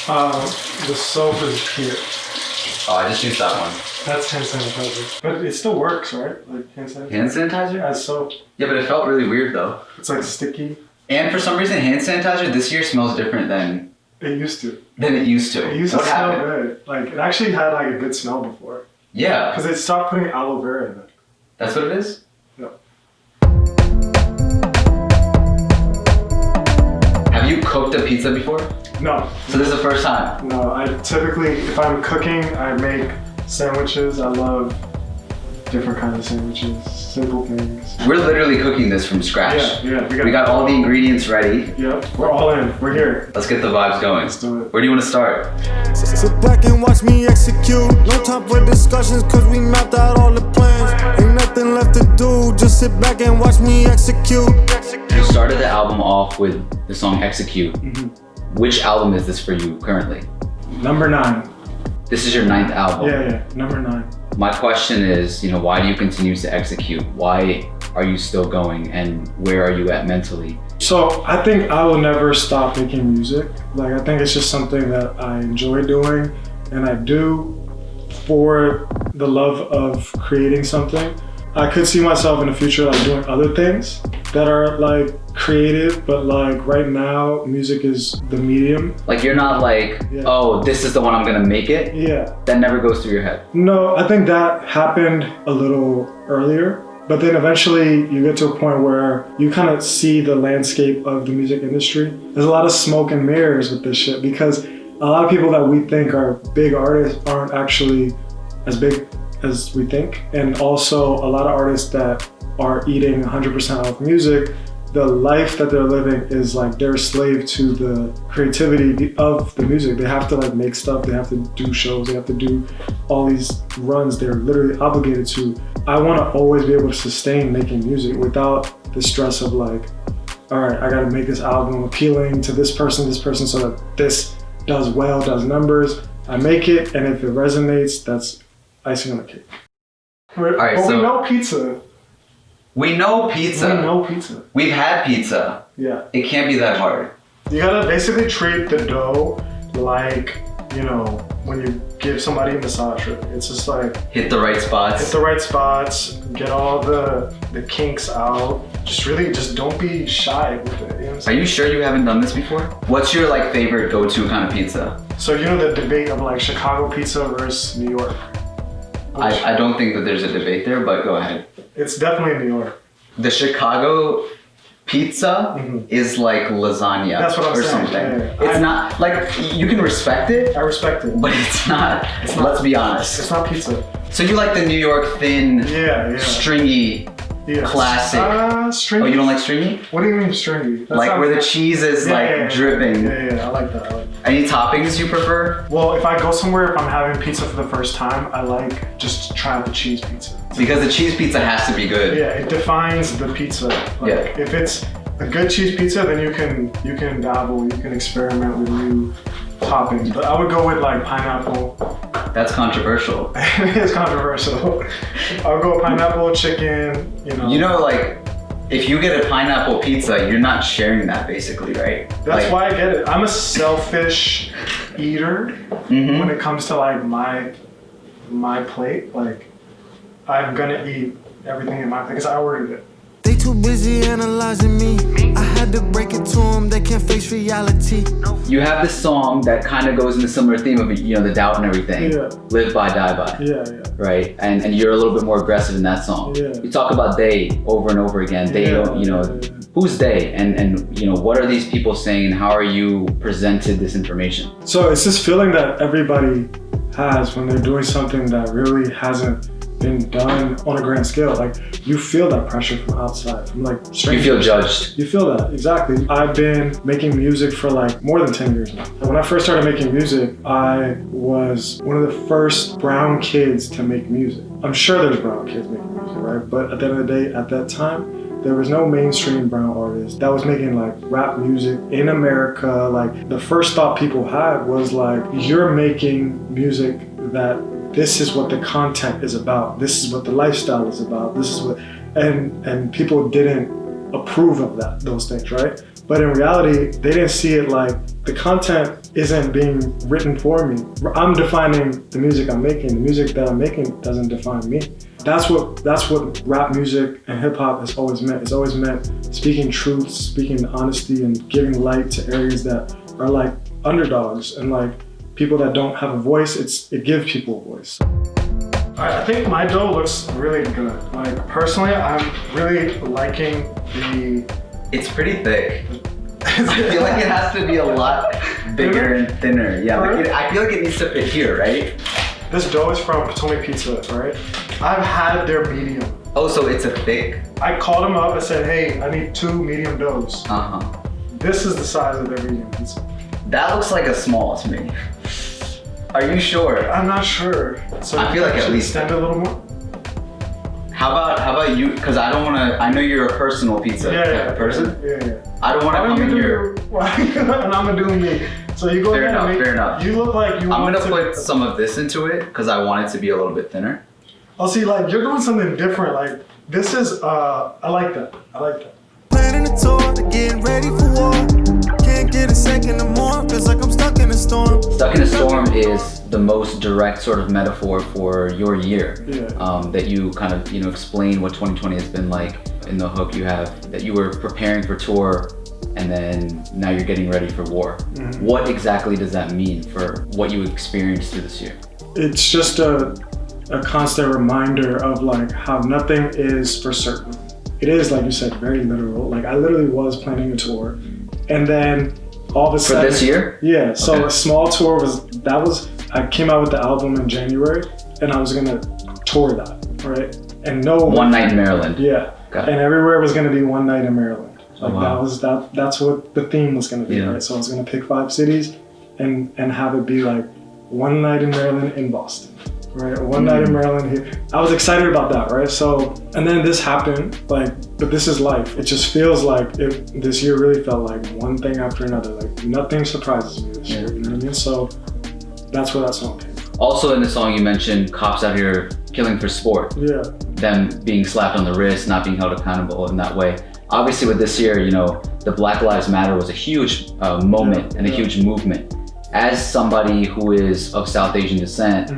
The soap is here. Oh, I just used that one. That's hand sanitizer. But it still works, right? Like hand sanitizer? Hand sanitizer? As soap. Yeah, but it felt really weird though. It's like sticky. And for some reason, hand sanitizer this year smells different than It used to. It used to. It used to What smell happened? good. Like, it actually had like a good smell before. Yeah. Because they stopped putting aloe vera in it. That's what it is? Yeah. Have you cooked a pizza before? No. So this is the first time? No, I typically, if I'm cooking, I make sandwiches. I love different kinds of sandwiches, simple things. We're literally cooking this from scratch. Yeah. We got all the ingredients ready. Yep, we're all in. We're here. Let's get the vibes going. Let's do it. Where do you want to start? Sit back and watch me execute. No time for discussions, cause we mapped out all the plans. Ain't nothing left to do, just sit back and watch me execute. You started the album off with the song Execute. Mm-hmm. Which album is this for you currently? Number 9. This is your 9th album. Yeah, number 9. My question is, why do you continue to execute? Why are you still going, and where are you at mentally? So I think I will never stop making music. Like, I think it's just something that I enjoy doing, and I do for the love of creating something. I could see myself in the future like doing other things that are like creative, but like right now, music is the medium. Like, you're not like, oh, this is the one I'm gonna make it? Yeah. That never goes through your head? No, I think that happened a little earlier. But then eventually you get to a point where you kind of see the landscape of the music industry. There's a lot of smoke and mirrors with this shit, because a lot of people that we think are big artists aren't actually as big as we think. And also a lot of artists that are eating 100% off music, the life that they're living is like they're a slave to the creativity of the music. They have to like make stuff, they have to do shows, they have to do all these runs they're literally obligated to. I want to always be able to sustain making music without the stress of like, all right, I got to make this album appealing to this person, so that this does well, does numbers. I make it, and if it resonates, that's icing on the cake. All right, but so we know pizza. We know pizza. We know pizza. We've had pizza. Yeah. It can't be that hard. You gotta basically treat the dough like, when you give somebody a massage. It's just like hit the right spots. Hit the right spots. Get all the kinks out. Just don't be shy with it. You know what I'm saying? Are you sure you haven't done this before? What's your like favorite go-to kind of pizza? So the debate of like Chicago pizza versus New York. I don't think that there's a debate there, but go ahead. It's definitely New York. The Chicago pizza is like lasagna. That's what I'm or saying. Something. Yeah. It's not like, you can respect it. I respect it, but it's not. Let's be honest. It's not pizza. So you like the New York thin, stringy, classic. Stringy. Oh, you don't like stringy? What do you mean stringy? Like where the cheese is dripping. Yeah, I like that. Any toppings you prefer? Well, if I go somewhere, if I'm having pizza for the first time, I like just try out the cheese pizza. Because the cheese pizza has to be good. Yeah, it defines the pizza. Like, if it's a good cheese pizza, then you can dabble, you can experiment with new toppings. But I would go with like pineapple. That's controversial. It's controversial. I'll go pineapple, chicken, like, if you get a pineapple pizza, you're not sharing that basically, right? That's why I get it. I'm a selfish eater when it comes to like my plate. Like, I'm gonna eat everything in my plate because I ordered it. They too busy analyzing me. I had to break it to them, they can't face reality. You have this song that kind of goes in the similar theme of, the doubt and everything. Yeah. Live by, die by. Yeah. Right? And you're a little bit more aggressive in that song. Yeah. You talk about they over and over again. They don't, who's they? And what are these people saying, and how are you presented this information? So it's this feeling that everybody has when they're doing something that really hasn't been done on a grand scale. Like, you feel that pressure from outside, from like strangers. You feel judged. You feel that, exactly. I've been making music for like more than 10 years now. When I first started making music, I was one of the first brown kids to make music. I'm sure there's brown kids making music, right? But at the end of the day, at that time, there was no mainstream brown artist that was making like rap music in America. Like, the first thought people had was like, you're making music that this is what the content is about. This is what the lifestyle is about. This is what, and people didn't approve of those things, right? But in reality, they didn't see it like the content isn't being written for me. I'm defining the music I'm making. The music that I'm making doesn't define me. That's what rap music and hip hop has always meant. It's always meant speaking truth, speaking honesty, and giving light to areas that are like underdogs and like people that don't have a voice. It gives people a voice. I think my dough looks really good. Like personally, I'm really liking the. It's pretty thick. I feel like it has to be a lot bigger and thinner. Yeah, like I feel like it needs to fit here, right? This dough is from Potomac Pizza, right? I've had their medium. Oh, so it's a thick? I called them up and said, hey, I need 2 medium doughs. Uh-huh. This is the size of their medium pizza. That looks like a small to me. Are you sure? I'm not sure. So I feel like at least extend it a little more. How about you? Because I don't want to. I know you're a personal pizza type of person. Yeah. I don't want to come in here. And I'm gonna do me. So you go Fair ahead. Fair enough. You look like you. I'm gonna put some of this into it because I want it to be a little bit thinner. Oh, see, like you're doing something different. Like this is. I like that. Planning a tour, getting ready for war. Can't get a second no more. Feels like I'm stuck in a storm. Stuck in a storm is the most direct sort of metaphor for your year. Yeah. That you kind of explain what 2020 has been like. In the hook you have that you were preparing for tour and then now you're getting ready for war. Mm-hmm. What exactly does that mean for what you experienced through this year? It's just a constant reminder of like how nothing is for certain. It is, like you said, very literal. Like I literally was planning a tour and then all of a sudden. For this year? Yeah, so okay. A small tour I came out with the album in January and I was gonna tour that, right? And One night in Maryland. Yeah. And everywhere was gonna be one night in Maryland. Like wow. That's what the theme was gonna be, right? So I was gonna pick 5 cities and have it be like one night in Maryland in Boston, right? One night in Maryland here. I was excited about that, right? So, and then this happened, like, but this is life. It just feels like this year really felt like one thing after another. Like nothing surprises me this year, you know what I mean? So that's where that song came from. Also in the song you mentioned cops out here killing for sport. Yeah. Them being slapped on the wrist, not being held accountable in that way. Obviously with this year, the Black Lives Matter was a huge moment and a huge movement. As somebody who is of South Asian descent,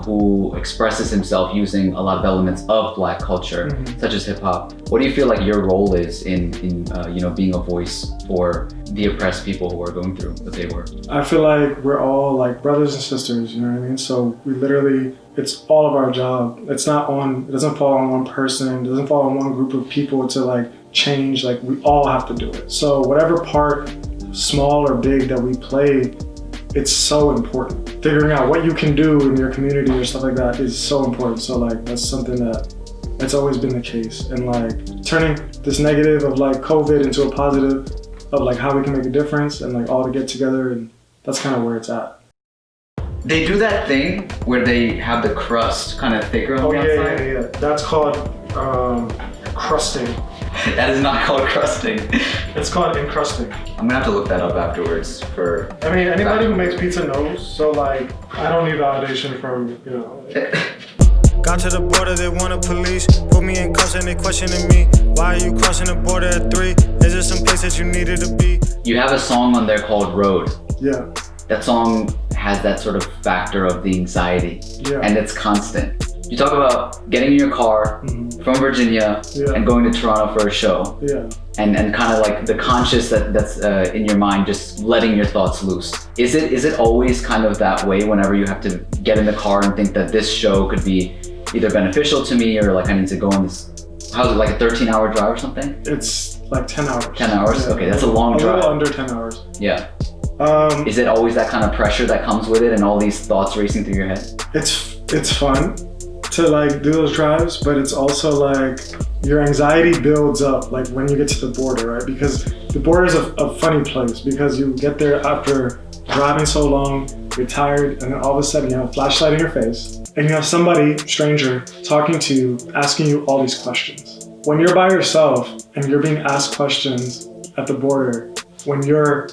who expresses himself using a lot of elements of Black culture, such as hip hop, what do you feel like your role is in being a voice for the oppressed people who are going through what they were? I feel like we're all like brothers and sisters, you know what I mean? So we literally, it's all of our job. It doesn't fall on one person, it doesn't fall on one group of people to like change, like we all have to do it. So whatever part, small or big, that we play, it's so important. Figuring out what you can do in your community or stuff like that is so important. So like that's something that's always been the case. And like turning this negative of like COVID into a positive of like how we can make a difference and like all to get together, and that's kind of where it's at. They do that thing where they have the crust kind of thicker on the outside. Yeah. That's called crusting. That is not called crusting. It's called encrusting. I'm gonna have to look that up afterwards for. I mean, anybody who makes pizza knows. So like, I don't need validation from Got to the border, they wanna police. Put me in cuffs and they questioning me. Why are you crossing the border at 3? Is there some place that you needed to be? You have a song on there called Road. Yeah. That song has that sort of factor of the anxiety. Yeah. And it's constant. You talk about getting in your car from Virginia and going to Toronto for a show. Yeah. And kind of like the conscious that's in your mind, just letting your thoughts loose. Is it always kind of that way whenever you have to get in the car and think that this show could be either beneficial to me or like I need to go on this, how's it, like a 13-hour drive or something? It's like 10 hours. 10 hours? Yeah. Okay, that's a long drive. A little under 10 hours. Yeah. Is it always that kind of pressure that comes with it and all these thoughts racing through your head? It's fun to like do those drives, but it's also like your anxiety builds up like when you get to the border, right? Because the border is a funny place because you get there after driving so long, you're tired, and then all of a sudden you have a flashlight in your face and you have somebody, stranger, talking to you, asking you all these questions. When you're by yourself and you're being asked questions at the border, when you're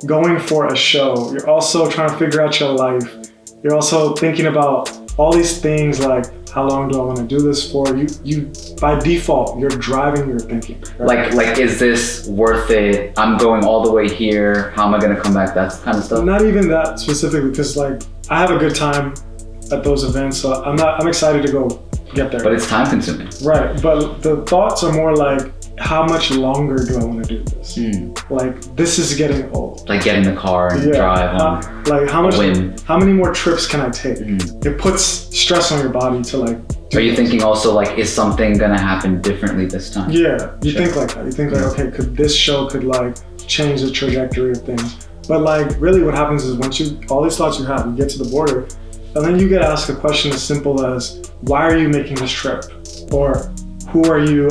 going for a show, you're also trying to figure out your life. You're also thinking about all these things like, how long do I want to do this for? You by default, you're driving your thinking. Right? Like, is this worth it? I'm going all the way here. How am I gonna come back? That kind of stuff. Not even that specifically, because like I have a good time at those events, so I'm excited to go get there. But it's time consuming. Right, but the thoughts are more like, how much longer do I want to do this? Like, this is getting old. Like get in the car and drive on. Like how many more trips can I take? It puts stress on your body to like. Are you thinking also like, is something gonna happen differently this time? Yeah, you think like that. You think like, okay, could this show could like change the trajectory of things? But like really what happens is once all these thoughts you have, you get to the border, and then you get asked a question as simple as, why are you making this trip? Or who are you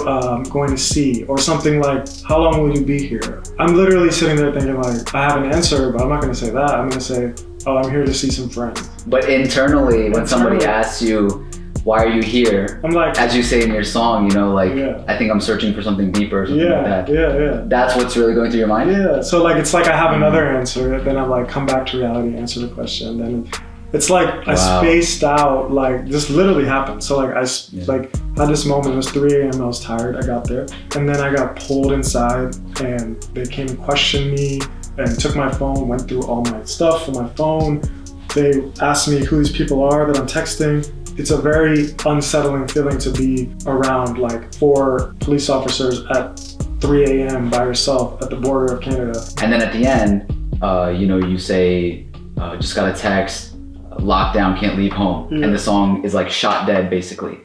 going to see? Or something like, how long will you be here? I'm literally sitting there thinking like, I have an answer, but I'm not gonna say that. I'm gonna say, oh, I'm here to see some friends. But internally, when somebody asks you, why are you here? I'm like, as you say in your song, you know, like, I think I'm searching for something deeper or something like that. Yeah. That's what's really going through your mind? Yeah, so like, it's like I have another answer, then I'm like, come back to reality, answer the question, then it's like I spaced out, like this literally happened. So like I like had this moment, it was 3 a.m, I was tired, I got there. And then I got pulled inside and they came and questioned me and took my phone, went through all my stuff on my phone. They asked me who these people are that I'm texting. It's a very unsettling feeling to be around like 4 police officers at 3 a.m. by yourself at the border of Canada. And then at the end, you know, you say, just got a text, lockdown, can't leave home. And the song is like shot dead basically.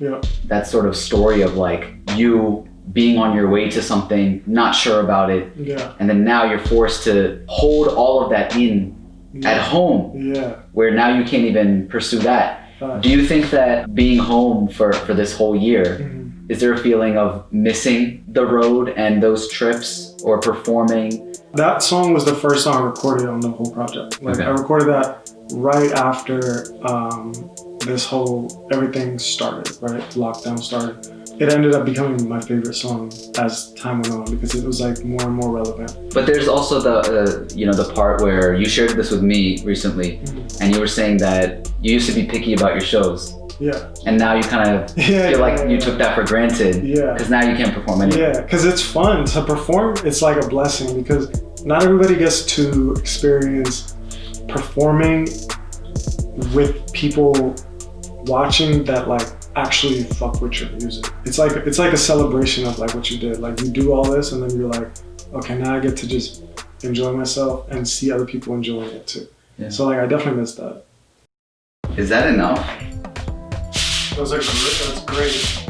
That sort of story of like you being on your way to something, not sure about it. And then now you're forced to hold all of that in at home, where now you can't even pursue that. Do you think that being home for this whole year, is there a feeling of missing the road and those trips or performing? That song was the first song I recorded on the whole project. Like I recorded that right after this whole, everything started, right? Lockdown started. It ended up becoming my favorite song as time went on because it was like more and more relevant. But there's also the you know, the part where you shared this with me recently, and you were saying that you used to be picky about your shows. And now you kind of feel like you took that for granted. Because now you can't perform anymore. Because it's fun to perform. It's like a blessing because not everybody gets to experience performing with people watching that like actually fuck with your music. It's like a celebration of like what you did. Like you do all this and then you're like, okay, now I get to just enjoy myself and see other people enjoying it too. So like I definitely miss that. Is that enough? That's great.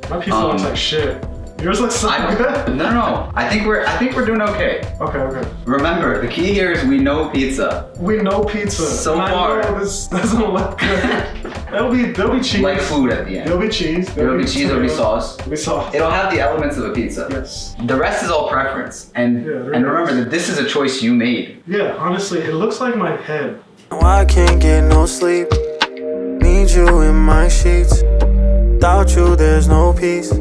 My pizza looks like shit. Yours looks so good. No. I think we're doing okay. Okay. Remember, the key here is we know pizza. We know pizza. So far. I know this doesn't look good. There'll be cheese. Like food at the end. There'll be cheese. There'll be cheese, there'll be sauce. There'll be sauce. It'll have the elements of a pizza. Yes. The rest is all preference. And remember that this is a choice you made. Yeah, honestly, it looks like my head. I can't get no sleep. Need you in my sheets. Without you, there's no peace.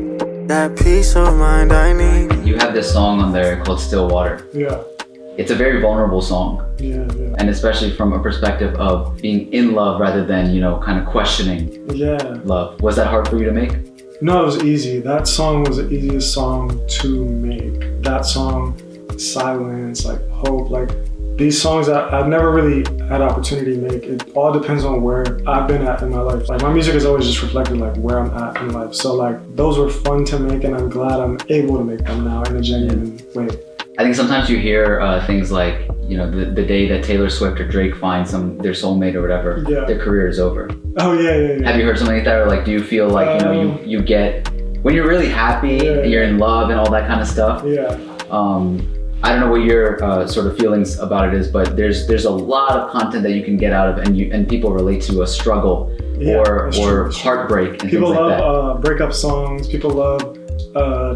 That peace of mind I need. You have this song on there called Still Water. It's a very vulnerable song. And especially from a perspective of being in love rather than, you know, kind of questioning love. Was that hard for you to make? No, it was easy. That song was the easiest song to make. That song, silence, like hope, like these songs that I've never really had opportunity to make. It all depends on where I've been at in my life. Like my music is always just reflected like where I'm at in life. So like those were fun to make and I'm glad I'm able to make them now in a genuine way. I think sometimes you hear things like, you know, the day that Taylor Swift or Drake finds their soulmate or whatever, their career is over. Oh yeah. Have you heard something like that? Or like, do you feel like, you know, you get, when you're really happy and you're in love and all that kind of stuff? I don't know what your sort of feelings about it is, but there's a lot of content that you can get out of and people relate to a struggle or heartbreak and people things like that. People love breakup songs. People love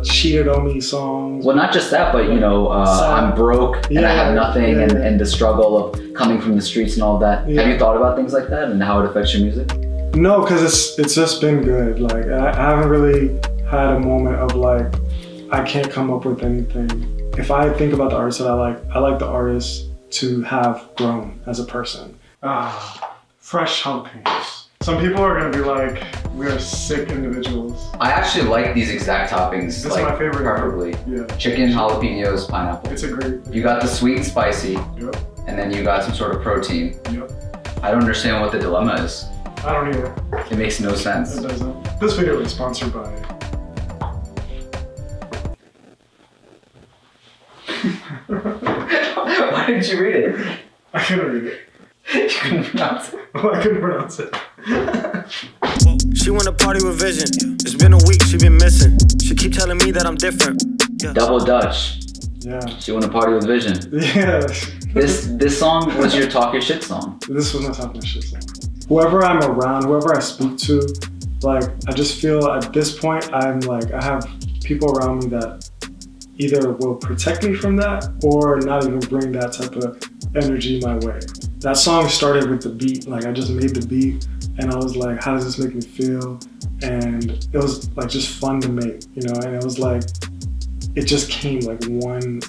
cheated on me songs. Well, not just that, but you know, I'm broke and I have nothing and the struggle of coming from the streets and all that. Have you thought about things like that and how it affects your music? No, because it's just been good. Like I haven't really had a moment of like, I can't come up with anything. If I think about the artists that I like the artists to have grown as a person. Fresh jalapenos. Some people are gonna be like, we are sick individuals. I actually like these exact toppings. This is like, my favorite. Preferably. Yeah. Chicken, jalapenos, pineapple. It's a great. You got the sweet and spicy, Yep. and then you got some sort of protein. Yep. I don't understand what the dilemma is. I don't either. It makes no sense. It doesn't. This video is sponsored by. Why didn't you read it? I couldn't read it. You couldn't pronounce it. Oh, I couldn't pronounce it. She wanna party with Vision. It's been a week, she been missing. She keep telling me that I'm different. Double Dutch. Yeah. She wanna party with Vision. Yeah. This song was your talk your shit song. This was my talking shit song. Whoever I'm around, whoever I speak to, like, I just feel at this point, I'm like, I have people around me that either will protect me from that or not even bring that type of energy my way. That song started with the beat. Like, I just made the beat and I was like, how does this make me feel? And it was like just fun to make, you know? And it was like, it just came like one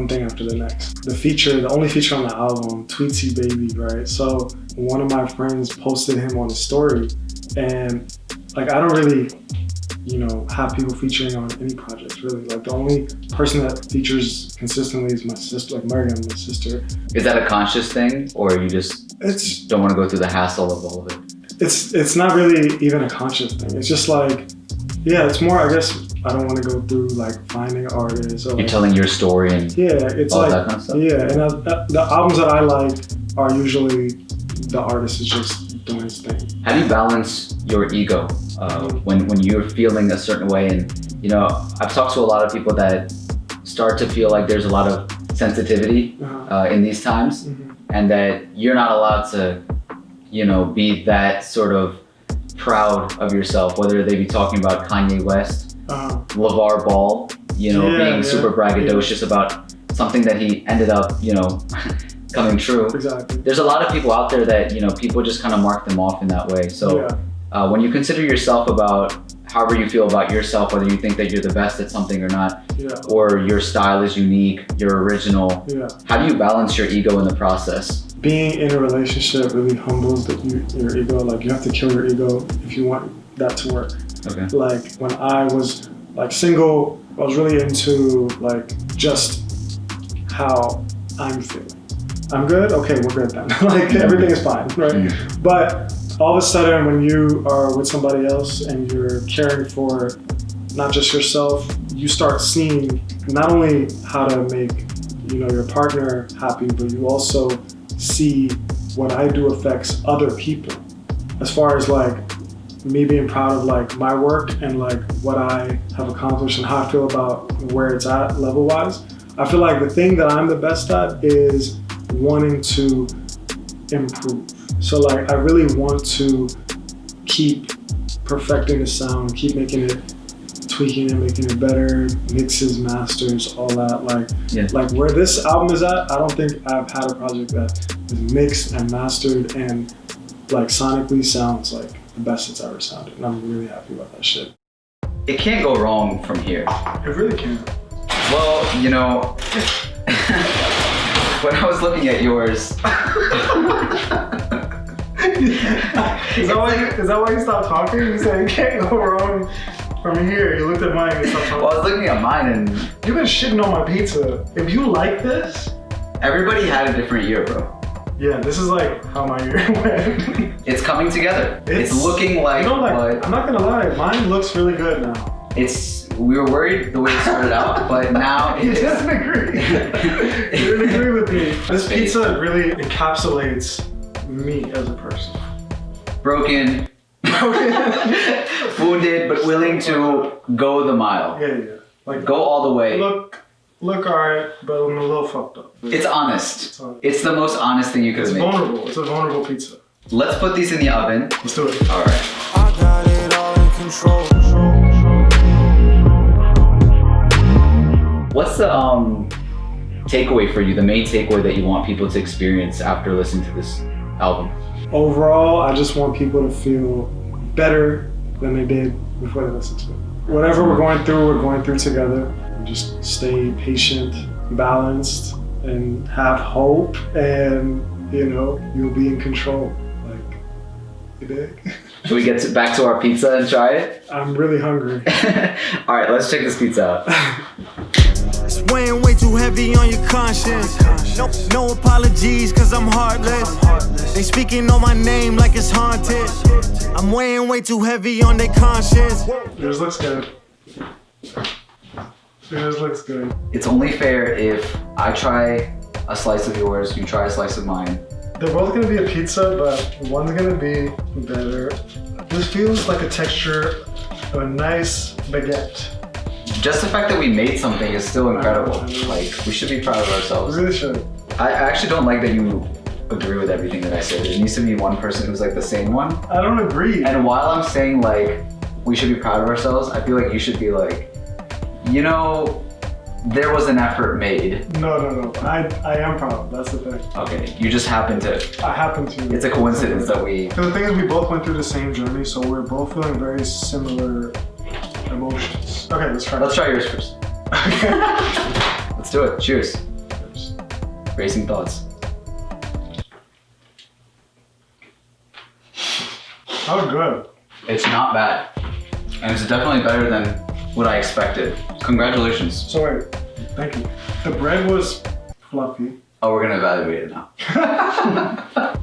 thing after the next. The only feature on the album, Tweetsy Baby, right? So one of my friends posted him on a story, and like, I don't really, you know, have people featuring on any projects, really. Like, the only person that features consistently is my sister, like Mariam, my sister. Is that a conscious thing, or you just don't want to go through the hassle of all of it? It's not really even a conscious thing. It's just like, yeah, it's more, I guess, I don't want to go through like finding artists. Or, You're telling your story and it's all like, that kind of stuff. Yeah, and the albums that I like are usually the artist is just doing his thing. How do you balance your ego when you're feeling a certain way? And you know, I've talked to a lot of people that start to feel like there's a lot of sensitivity in these times, and that you're not allowed to, you know, be that sort of proud of yourself, whether they be talking about Kanye West, LeVar Ball, you know, being super braggadocious about something that he ended up, you know, coming true. Exactly. There's a lot of people out there that, you know, people just kind of mark them off in that way. So when you consider yourself about however you feel about yourself, whether you think that you're the best at something or not, or your style is unique, you're original, how do you balance your ego in the process? Being in a relationship really humbles your ego. Like, you have to kill your ego if you want that to work. Okay. Like, when I was like single, I was really into like just how I'm feeling. I'm good? Okay, we're good then. Like, everything is fine, right? But all of a sudden, when you are with somebody else and you're caring for not just yourself, you start seeing not only how to make, you know, your partner happy, but you also see what I do affects other people. As far as like me being proud of like my work and like what I have accomplished and how I feel about where it's at level-wise, I feel like the thing that I'm the best at is wanting to improve. So like, I really want to keep perfecting the sound, keep making it, tweaking it, making it better, mixes, masters, all that. Like where this album is at, I don't think I've had a project that is mixed and mastered and like sonically sounds like the best it's ever sounded. And I'm really happy about that shit. It can't go wrong from here. It really can't. Well, you know, when I was looking at yours, Is that why you stopped talking? You said it can't go wrong from here. You looked at mine and stopped talking. well, I was looking at mine and You've been shitting on my pizza. If you like this, everybody had a different year, bro. yeah, this is like how my year went. It's coming together. It's looking like, you know, like, what I'm not gonna lie, mine looks really good now. we were worried the way it started out, but now You didn't agree. You didn't agree with me. This pizza really encapsulates me as a person. broken, wounded, but willing to go the mile. Yeah. Like, Go all the way. Look alright, but I'm a little fucked up. It's honest. It's the most honest thing you could It's make. vulnerable. It's a vulnerable pizza. Let's put these in the oven. Let's do it. All right. I got it all in control. What's the takeaway for you, the main takeaway that you want people to experience after listening to this album? Overall, I just want people to feel better than they did before they listened to it. Whatever we're going through together. Just stay patient, balanced, and have hope, and you know, you'll be in control. Like, You dig? Should we get back to our pizza and try it? I'm really hungry. All right, let's check this pizza out. It's weighing way too heavy on your conscience. No apologies, cause I'm heartless. They speaking on my name like it's haunted. I'm weighing way too heavy on their conscience. Yours looks good. Yours looks good. It's only fair if I try a slice of yours, you try a slice of mine. They're both gonna be a pizza, but one's gonna be better. This feels like a texture of a nice baguette. Just the fact that we made something is still incredible. Like, we should be proud of We ourselves. really should. I actually don't like that you agree with everything that I said. There needs to be one person who's like the same one. I don't agree. And while I'm saying like, we should be proud of ourselves, I feel like you should be like, you know, there was an effort made. No. I am proud. That's the thing. Okay, you just happen to, I happen to. it's a coincidence that we, The thing is, we both went through the same journey, so we're both feeling very similar emotions. Okay, let's try. let's try yours first. Okay. Let's do it, cheers. Racing thoughts. Oh, good. It's not bad. And it's definitely better than what I expected. Congratulations. So wait, thank you. The bread was fluffy. Oh, we're gonna evaluate it now.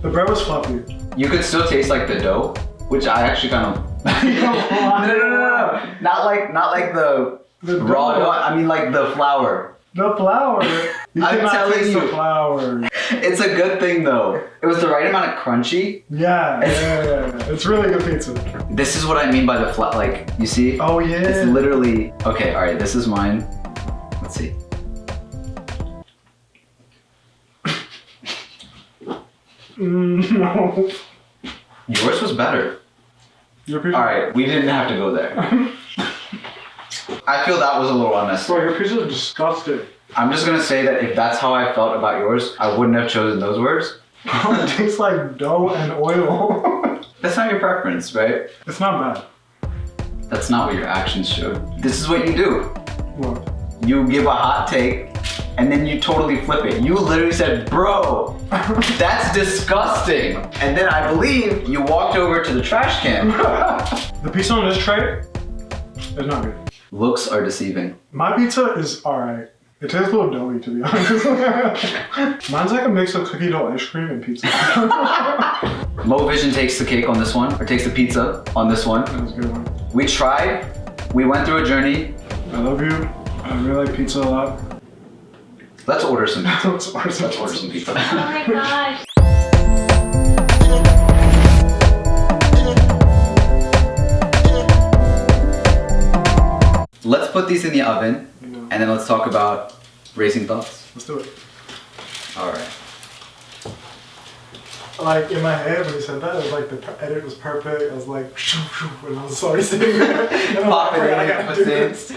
The bread was fluffy. You could still taste like the dough, which I actually kind of. No. Not like the raw dough. I mean like the flour. The flour. You I'm cannot telling taste you. the flour. It's a good thing though. It was the right amount of crunchy. Yeah. It's really good pizza. This is what I mean by the flour. Like, you see? Oh yeah. It's literally. Okay, all right. This is mine. Let's see. No. Yours was better. Your pizza. All right, we didn't have to go there. I feel that was a little unnecessary. Bro, your pizza is disgusting. I'm just gonna say that if that's how I felt about yours, I wouldn't have chosen those words. It tastes like dough and oil. That's not your preference, right? It's not bad. That's not what your actions showed. This is what you do. What? You give a hot take, and then you totally flip it. You literally said, bro, that's disgusting. And then I believe you walked over to the trash can. The pizza on this tray is not good. Looks are deceiving. My pizza is alright. It tastes a little doughy, to be honest. Mine's like a mix of cookie dough ice cream and pizza. Moe Vision takes the cake on this one, or takes the pizza on this one. That was a good one. We tried, we went through a journey. I love you. I really like pizza a lot. Let's order some pizza. Let's order some pizza. Oh my gosh. Let's put these in the oven, Yeah. and then let's talk about racing thoughts. Let's do it. All right. Like in my head when you said that, it was like the edit was perfect. I was like, shoo, shoo, and I was already sitting there. And I'm like, Pop it "Alright, I in, gotta puts do it in. this."